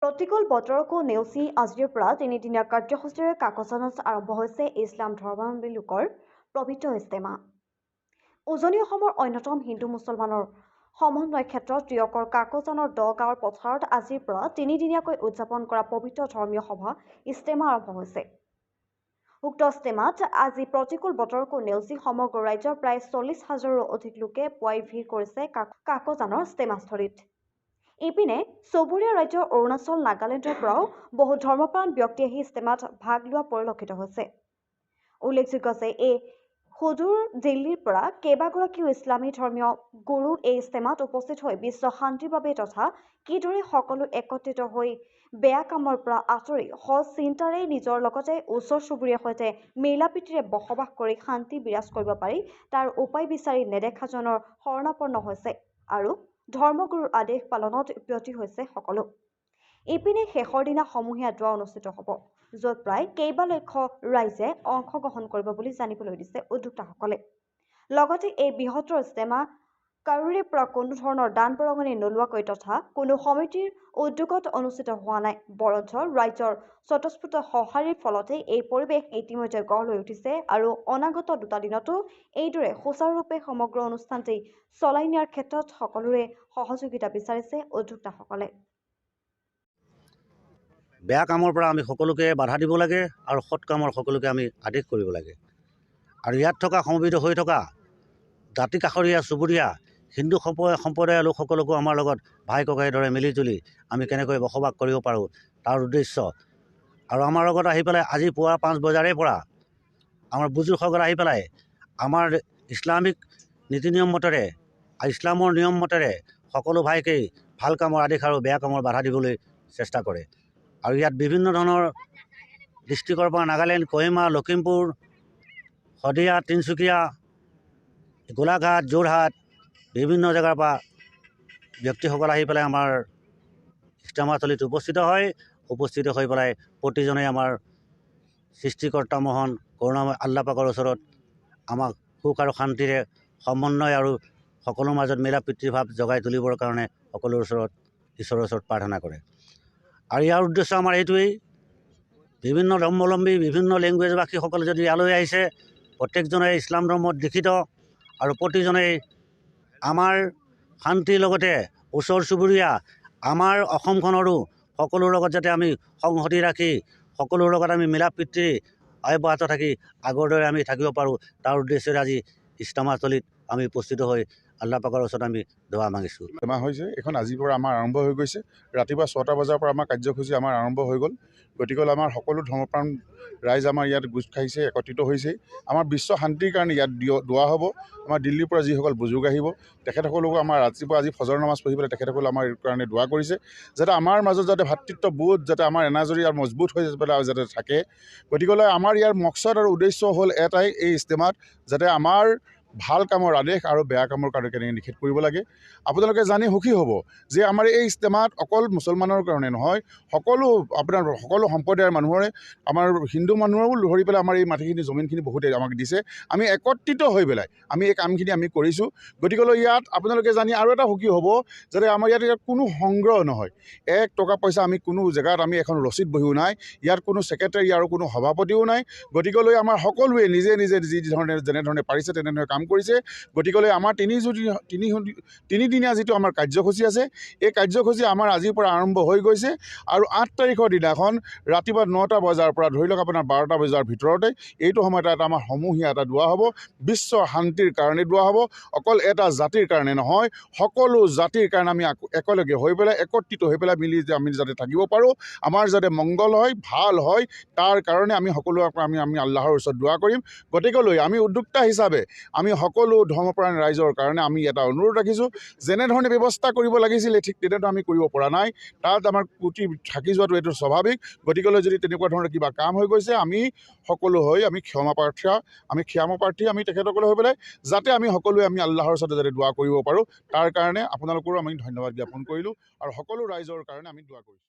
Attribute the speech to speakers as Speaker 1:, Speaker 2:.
Speaker 1: প্ৰতিকূল বতৰকো নেওচি আজিৰ পৰা তিনিদিনীয়া কাৰ্যসূচীৰে কাকজানত আৰম্ভ হৈছে ইছলাম ধৰ্মাৱলম্বী লোকৰ পবিত্ৰ ইজতেমা। উজনি অসমৰ অন্যতম হিন্দু মুছলমানৰ সমন্বয় ক্ষেত্ৰত ত্ৰিয়কৰ কাকজানৰ 10 গাঁৱৰ পথাৰত আজিৰ পৰা তিনিদিনীয়াকৈ উদযাপন কৰা পবিত্ৰ ধৰ্মীয় সভা ইজতেমা আৰম্ভ হৈছে। উক্ত ইজতেমাত আজি প্ৰতিকূল বতৰকো নেওচি সমগ্ৰ ৰাজ্যৰ প্ৰায় 40,000ৰো অধিক লোকে পুৱাই ভিৰ কৰিছে কাকজানৰ ইজতেমাস্থলীত। ইপিনে চুবুৰীয়া ৰাজ্য অৰুণাচল নাগালেণ্ডৰ পৰাও বহু ধৰ্মপ্ৰাণ ব্যক্তি আহি ইজতেমাত ভাগ লোৱা পৰিলক্ষিত হৈছে। উল্লেখযোগ্য যে এই সুদূৰ দিল্লীৰ পৰা কেইবাগৰাকীও ইছলামী ধৰ্মীয় গুৰু এই ইজতেমাত উপস্থিত হৈ বিশ্ব শান্তিৰ বাবে তথা কিদৰে সকলো একত্ৰিত হৈ বেয়া কামৰ পৰা আঁতৰি সৎ চিন্তাৰে নিজৰ লগতে ওচৰ চুবুৰীয়াৰ সৈতে মিলাপ্ৰীতিৰে বসবাস কৰি শান্তি বিৰাজ কৰিব পাৰি তাৰ উপায় বিচাৰি নেদেখাজনৰ শৰণাপন্ন হৈছে আৰু ধৰ্মগুৰুৰ আদেশ পালনত ব্ৰতী হৈছে সকলো। ইপিনে শেষৰ দিনা সমূহীয়া দোৱা অনুষ্ঠিত হ'ব, য'ত প্ৰায় কেইবা লক্ষ ৰাইজে অংশগ্ৰহণ কৰিব বুলি জানিবলৈ দিছে উদ্যোক্তাসকলে। লগতে এই বৃহত্তৰ ইজতেমা কাৰোৰে পৰা কোনো ধৰণৰ দান বৰঙণি নোলোৱাকৈ তথা কোনো সমিতিৰ উদ্যোগত অনুষ্ঠিত হোৱা নাই, বৰঞ্চ ৰাইজৰ স্বতঃস্ফূৰ্ত সঁহাৰিৰ ফলতে এই পৰিৱেশ ইতিমধ্যে গঢ় লৈ উঠিছে আৰু অনাগত 2টা দিনতো এইদৰে সুচাৰুৰূপে সমগ্ৰ অনুষ্ঠানটি চলাই নিয়াৰ ক্ষেত্ৰত সকলোৰে সহযোগিতা বিচাৰিছে উদ্যোক্তাসকলে।
Speaker 2: বেয়া কামৰ পৰা আমি সকলোকে বাধা দিব লাগে আৰু সৎ কামৰ সকলোকে আমি আদেশ কৰিব লাগে। আৰু ইয়াত থকা সমবেত হৈ থকা দাঁতি কাষৰীয়া চুবুৰীয়া হিন্দু সম্প্ৰদায়ৰ লোকসকলকো আমাৰ লগত ভাই ককাইৰ দৰে মিলি জুলি আমি কেনেকৈ বসবাস কৰিব পাৰোঁ তাৰ উদ্দেশ্য। আৰু আমাৰ লগত আহি পেলাই আজি পুৱা 5 বজাৰে পৰা আমাৰ বুজুৰ্গসকল আহি পেলাই আমাৰ ইছলামিক নীতি নিয়ম মতেৰে ইছলামৰ নিয়ম মতেৰে সকলো ভাইকেই ভাল কামৰ আদেশ আৰু বেয়া কামৰ বাধা দিবলৈ চেষ্টা কৰে। আৰু ইয়াত বিভিন্ন ধৰণৰ ডিষ্ট্ৰিক্টৰ পৰা নাগালেণ্ড, কহিমা, লখিমপুৰ, শদিয়া, তিনিচুকীয়া, গোলাঘাট, যোৰহাট বিভিন্ন জেগাৰ পৰা ব্যক্তিসকল আহি পেলাই আমাৰ ইজতেমাস্থলীত উপস্থিত হয়। উপস্থিত হৈ পেলাই প্ৰতিজনে আমাৰ সৃষ্টিকৰ্তা মহান কৰুণাময় আল্লাহ পাকৰ ওচৰত আমাক সুখ আৰু শান্তিৰে সমন্বয় আৰু সকলোৰ মাজত মিলা প্ৰীতিৰ ভাৱ জগাই তুলিবৰ কাৰণে সকলোৰ ওচৰত ঈশ্বৰৰ ওচৰত প্ৰাৰ্থনা কৰে। আৰু ইয়াৰ উদ্দেশ্য আমাৰ এইটোৱেই, বিভিন্ন ধৰ্মাৱলম্বী বিভিন্ন লেংগুৱেজ ভাষীসকলে যদি ইয়ালৈ আহিছে, প্ৰত্যেকজনে ইছলাম ধৰ্মত দীক্ষিত আৰু প্ৰতিজনেই আমাৰ শান্তিৰ লগতে ওচৰ চুবুৰীয়া আমাৰ অসমখনৰো সকলোৰ লগত যাতে আমি সংহতি ৰাখি সকলোৰ লগত আমি মিলা প্ৰীতি অব্যাহত থাকি আগৰ দৰে আমি থাকিব পাৰোঁ তাৰ উদ্দেশ্যেৰে আজি ইজতেমাস্থলীত আমি উপস্থিত হৈ আল্লাহ পাকৰ ওচৰত আমি দোৱা মাগিছোঁ।
Speaker 3: ইজতেমা হৈছে এখন আজিৰ পৰা আমাৰ আৰম্ভ হৈ গৈছে। ৰাতিপুৱা 6টা বজাৰ পৰা আমাৰ কাৰ্যসূচী আমাৰ আৰম্ভ হৈ গ'ল। গতিকে আমাৰ সকলো ধৰ্মপ্ৰাণ ৰাইজ আমাৰ ইয়াত গোট খাইছে, একত্ৰিত হৈছে। আমাৰ বিশ্ব শান্তিৰ কাৰণে ইয়াত দোৱা হ'ব। আমাৰ দিল্লীৰ পৰা যিসকল বুজুৰ্গ আহিব তেখেতসকলকো আমাৰ ৰাতিপুৱা আজি ফজৰ নামাজ পঢ়ি পেলাই তেখেতসকলে আমাৰ কাৰণে দোৱা কৰিছে, যাতে আমাৰ মাজত যাতে ভাতৃত্ববোধ যাতে আমাৰ এনাজৰী আৰু মজবুত হৈ পেলাই যাতে থাকে। গতিকে আমাৰ ইয়াৰ মকচদ আৰু উদ্দেশ্য হ'ল এটাই, এই ইজতেমাত যাতে আমাৰ ভাল কামৰ আদেশ আৰু বেয়া কামৰ কাৰণে কেনেকৈ নিষেধ কৰিব লাগে। আপোনালোকে জানি সুখী হ'ব যে আমাৰ এই ইজতেমাত অকল মুছলমানৰ কাৰণে নহয়, সকলো সম্প্ৰদায়ৰ মানুহৰে আমাৰ হিন্দু মানুহৰো ধৰি পেলাই আমাৰ এই মাটিখিনি জমিনখিনি বহুতে আমাক দিছে। আমি একত্ৰিত হৈ পেলাই আমি এই কামখিনি আমি কৰিছোঁ। গতিকে ইয়াত আপোনালোকে জানি আৰু এটা সুখী হ'ব যাতে আমাৰ ইয়াত কোনো সংগ্ৰহ নহয়, 1 টকা পইচা আমি কোনো জেগাত আমি এখন ৰচিদ বহিও নাই, ইয়াত কোনো ছেক্ৰেটাৰী আৰু কোনো সভাপতিও নাই। গতিকে আমাৰ সকলোৱে নিজে নিজে যেনেধৰণে পাৰিছে তেনেধৰণে কাম কৰিছে। গতিকে আমাৰ তিনিদিনীয়া যিটো আমাৰ কাৰ্যসূচী আছে, এই কাৰ্যসূচী আমাৰ আজিৰ পৰা আৰম্ভ হৈ গৈছে আৰু 8 তাৰিখৰ দিনাখন ৰাতিপুৱা 9টা বজাৰ পৰা ধৰি লওক আপোনাৰ 12টা বজাৰ ভিতৰতে এইটো সময়ত এটা আমাৰ সমূহীয়া এটা দোৱা হ'ব। বিশ্ব শান্তিৰ কাৰণে দোৱা হ'ব, অকল এটা জাতিৰ কাৰণে নহয়, সকলো জাতিৰ কাৰণে আমি একেলগে হৈ পেলাই একত্ৰিত হৈ পেলাই মিলি আমি যাতে থাকিব পাৰোঁ, আমাৰ যাতে মংগল হয়, ভাল হয়, তাৰ কাৰণে আমি সকলো আমি আল্লাহৰ ওচৰত দোৱা কৰিম। গতিকে আমি উদ্যোক্তা হিচাপে আমি সকলো ধৰ্মপ্ৰাণ ৰাইজৰ কাৰণে আমি এটা অনুৰোধ ৰাখিছোঁ, যেনেধৰণে ব্যৱস্থা কৰিব লাগিছিলে ঠিক তেনেধৰণে আমি কৰিব পৰা নাই, তাত আমাৰ ত্ৰুটি থাকি যোৱাটো এইটো স্বাভাৱিক। গতিকে যদি তেনেকুৱা ধৰণৰ কিবা কাম হৈ গৈছে আমি সকলো হৈ আমি ক্ষমাপ্ৰাৰ্থী আমি তেখেতসকলে হৈ পেলাই যাতে আমি সকলোৱে আমি আল্লাহৰ ওচৰতে যাতে দোৱা কৰিব পাৰোঁ, তাৰ কাৰণে আপোনালোকৰো আমি ধন্যবাদ জ্ঞাপন কৰিলোঁ আৰু সকলো ৰাইজৰ কাৰণে আমি দোৱা কৰিছোঁ।